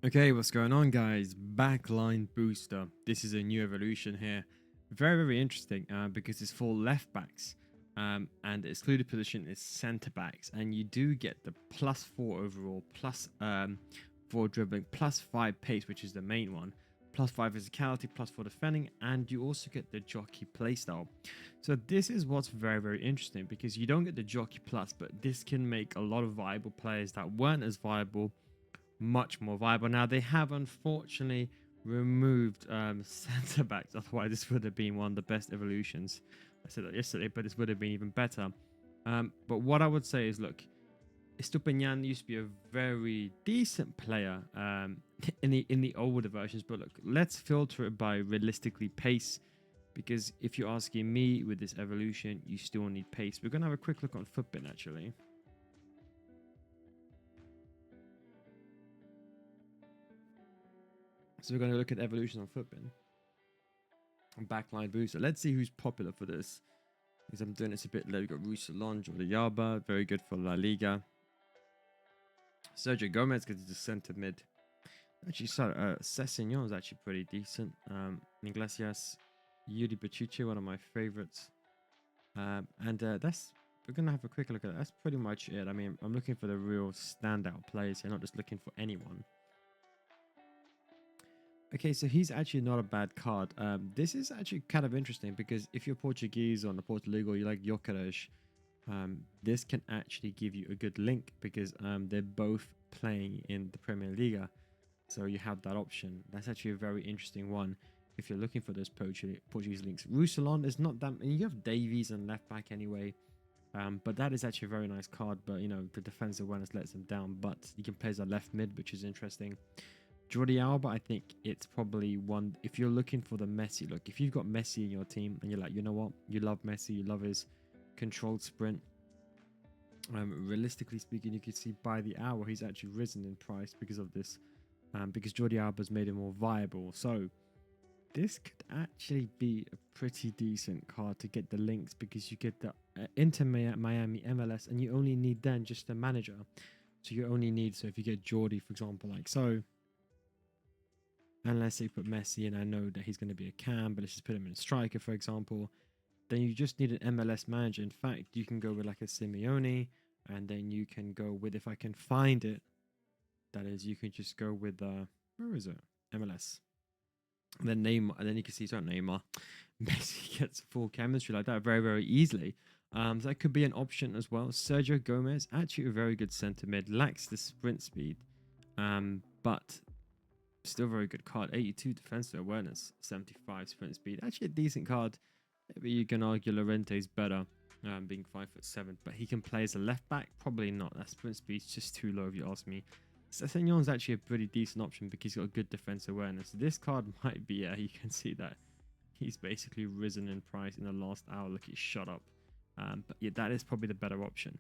Okay, what's going on, guys? Backline Booster. This is a new evolution here. Very interesting because it's for left backs and the excluded position is centre backs. And you do get the +4 overall, +4 dribbling, +5 pace, which is the main one, +5 physicality, +4 defending, and you also get the jockey playstyle. So this is what's very interesting because you don't get the jockey plus, but this can make a lot of viable players that weren't as viable much more viable. Now they have unfortunately removed centre backs, otherwise this would have been one of the best evolutions. I said that yesterday, but this would have been even better. But what I would say is, look, Estupiñán used to be a very decent player in the older versions, but look, let's filter it by realistically pace, because if you're asking me, with this evolution you still need pace. We're gonna have a quick look on Footbin actually. So we're going to look at evolution on Footbin and Backline Booster. Let's see who's popular for this, because I'm doing this a bit late. We've got Roussillon, Jordi Alba, very good for La Liga. Sergio Gomez gets the centre mid. Actually, Sessegnon is actually pretty decent. Iglesias, Yuri Bachiche, one of my favorites. We're going to have a quick look at that. That's pretty much it. I mean, I'm looking for the real standout players here, not just looking for anyone. Okay, so he's actually not a bad card. This is actually kind of interesting because if you're Portuguese or on the Portugal, you like Gyökeres, this can actually give you a good link because they're both playing in the Premier Liga. So you have that option. That's actually a very interesting one if you're looking for those Portuguese links. Roussillon is not that... And you have Davies and left back anyway. But that is actually a very nice card. But, you know, the defensive awareness lets him down. But you can play as a left mid, which is interesting. Jordi Alba, I think it's probably one, if you're looking for the Messi look, if you've got Messi in your team and you're like, you know what, you love Messi, you love his controlled sprint, realistically speaking, you can see by the hour he's actually risen in price because of this, because Jordi Alba's made him more viable. So this could actually be a pretty decent card to get the links, because you get the Inter Miami MLS and you only need then just a manager. So you only need, so if you get Jordi, for example, like so, and let's say you put Messi in, I know that he's going to be a cam, but let's just put him in a striker, for example. Then you just need an MLS manager. In fact, you can go with like a Simeone, and then you can go with, if I can find it, that is, you can just go with, where is it? MLS. And then Neymar, and then you can see, sorry, Neymar, Messi gets full chemistry like that very easily. So that could be an option as well. Sergio Gomez, actually a very good centre mid, lacks the sprint speed, but still very good card. 82 defensive awareness, 75 sprint speed. Actually a decent card. Maybe you can argue Llorente's better, being 5'7", but he can play as a left back. Probably not. That sprint speed's just too low if you ask me. Sessegnon's actually a pretty decent option because he's got a good defensive awareness. This card might be, you can see that he's basically risen in price in the last hour. Look, he's shot up. But yeah, that is probably the better option.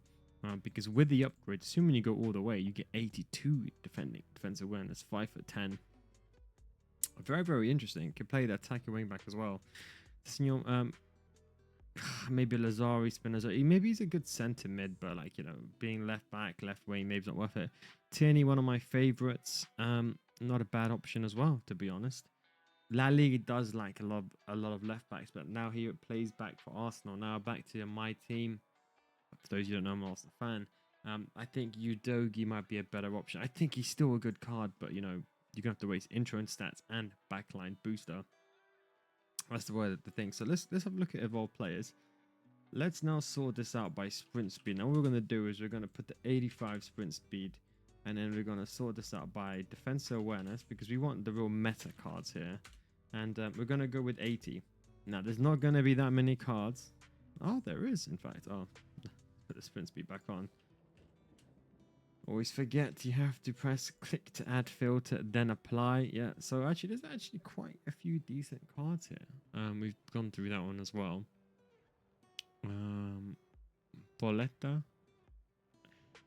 Because with the upgrade, assuming you go all the way, you get 82 defensive awareness, 5'10". Very interesting. Can play the attacker wing back as well. Maybe Lazari, Spinazzola. Maybe he's a good centre mid, but like, you know, being left back, left wing, maybe it's not worth it. Tierney, one of my favourites. Not a bad option as well, to be honest. La Liga does like a lot of left backs, but now he plays back for Arsenal. Now back to my team. For those of you who don't know, I'm an Arsenal fan. I think Udogie might be a better option. I think he's still a good card, but you know, you're gonna have to waste intro and stats and backline booster. That's the thing. So let's have a look at evolved players. Let's now sort this out by sprint speed. Now what we're gonna do is we're gonna put the 85 sprint speed, and then we're gonna sort this out by defensive awareness, because we want the real meta cards here. And we're gonna go with 80. Now there's not gonna be that many cards. Oh, there is, in fact. Oh, put the sprint speed back on. Always forget you have to press click to add filter, then apply. Yeah, so actually there's actually quite a few decent cards here. We've gone through that one as well. Boletta.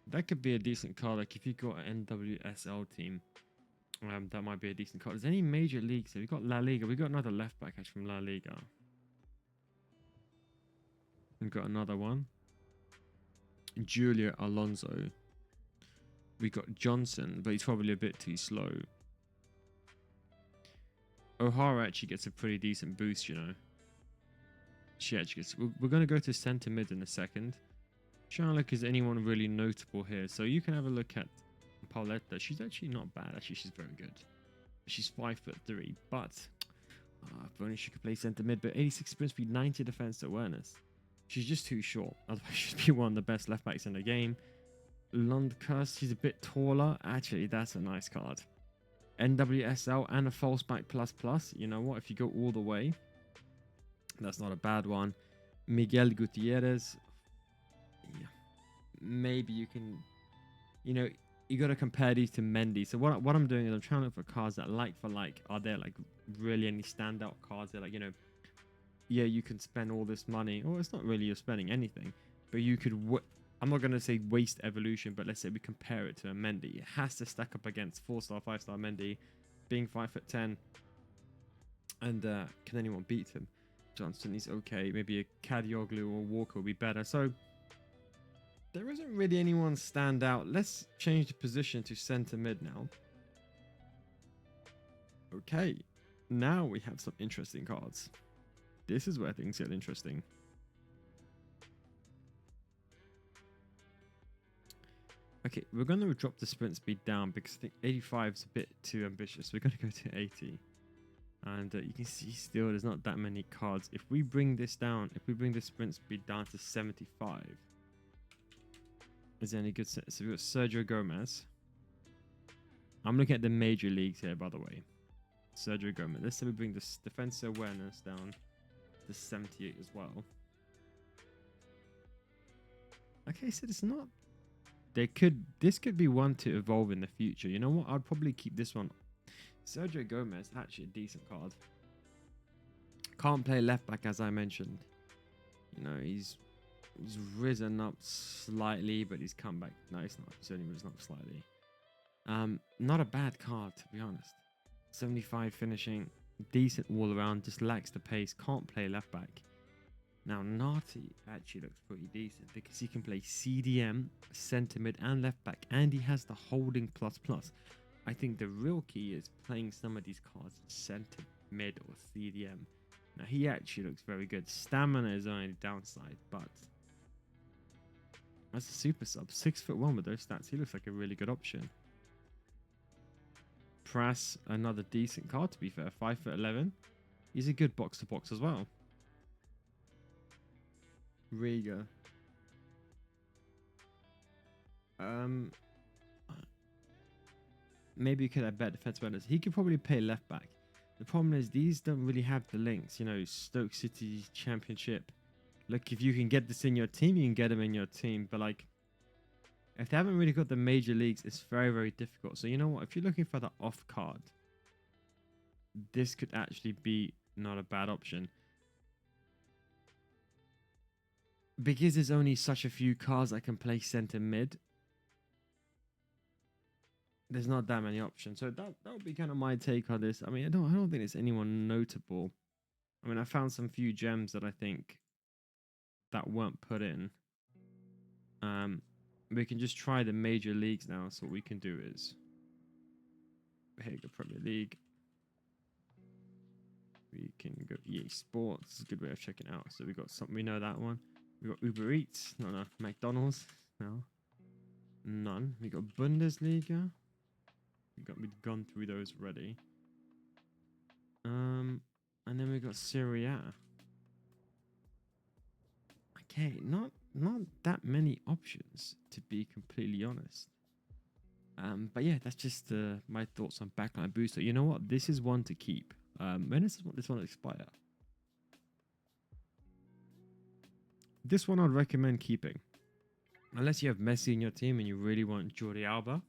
That could be a decent card. Like if you've got an NWSL team, that might be a decent card. Is there any major leagues? So we've got La Liga. We've got another left back actually from La Liga. We've got another one. Julia Alonso. We got Johnson, but he's probably a bit too slow. O'Hara actually gets a pretty decent boost, you know. She actually gets... We're going to go to centre mid in a second. Trying to look, is anyone really notable here? So you can have a look at Pauletta. She's actually not bad. Actually, she's very good. She's 5'3", but if only she could play centre mid. But 86 sprint speed, 90 defense awareness. She's just too short. Otherwise, she'd be one of the best left backs in the game. Lundqvist, she's a bit taller. Actually, that's a nice card. NWSL and a false back plus. You know what? If you go all the way, that's not a bad one. Miguel Gutierrez. Yeah, maybe you can, you know, you got to compare these to Mendy. So what I'm doing is I'm trying to look for cards that like for like. Are there like really any standout cards that, like, you know, yeah, you can spend all this money, or it's not really you're spending anything, but you could, I'm not going to say waste evolution, but let's say we compare it to a Mendy. It has to stack up against 4-star, 5-star Mendy, being 5'10", and can anyone beat him? Johnson is okay. Maybe a Kadioglu or Walker will be better. So there isn't really anyone stand out. Let's change the position to center mid now. Okay, now we have some interesting cards. This is where things get interesting. Okay, we're going to drop the sprint speed down because I think 85 is a bit too ambitious. We're going to go to 80. And you can see still there's not that many cards. If we bring this down, if we bring the sprint speed down to 75, is there any good set? So we've got Sergio Gomez. I'm looking at the major leagues here, by the way. Sergio Gomez. Let's say we bring this defense awareness down to 78 as well. Okay, so it's not... This could be one to evolve in the future. You know what? I'd probably keep this one. Sergio Gomez, actually a decent card. Can't play left back, as I mentioned. You know, he's risen up slightly, but he's come back. No, he's not. He's only risen up slightly. Not a bad card, to be honest. 75 finishing, decent all around, just lacks the pace. Can't play left back. Now, Nati actually looks pretty decent because he can play CDM, centre mid, and left back, and he has the holding plus. I think the real key is playing some of these cards centre mid or CDM. Now, he actually looks very good. Stamina is only the downside, but as a super sub, 6'1" with those stats, he looks like a really good option. Prass, another decent card to be fair, 5'11". He's a good box to box as well. Riga. Maybe you could have better defense runners. He could probably play left back. The problem is these don't really have the links. You know, Stoke City Championship. Look, if you can get this in your team, you can get them in your team. But like, if they haven't really got the major leagues, it's very, very difficult. So you know what? If you're looking for the off card, this could actually be not a bad option. Because there's only such a few cards that can play center mid, there's not that many options. So that would be kind of my take on this. I mean, I don't think there's anyone notable. I mean, I found some few gems that I think that weren't put in. We can just try the major leagues now. So what we can do is, here, go Premier League. We can go EA Sports. It's a good way of checking out. So we got something. We know that one. We got Uber Eats. No. McDonald's. No. None. We got Bundesliga. We've gone through those already. And then we got Serie A. Okay, not that many options, to be completely honest. But yeah, that's just my thoughts on Backline Booster. You know what? This is one to keep. When does this one expire? This one I'd recommend keeping. Unless you have Messi in your team and you really want Jordi Alba,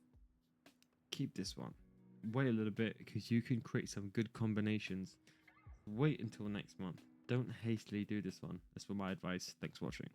keep this one. Wait a little bit because you can create some good combinations. Wait until next month. Don't hastily do this one. That's for my advice. Thanks for watching.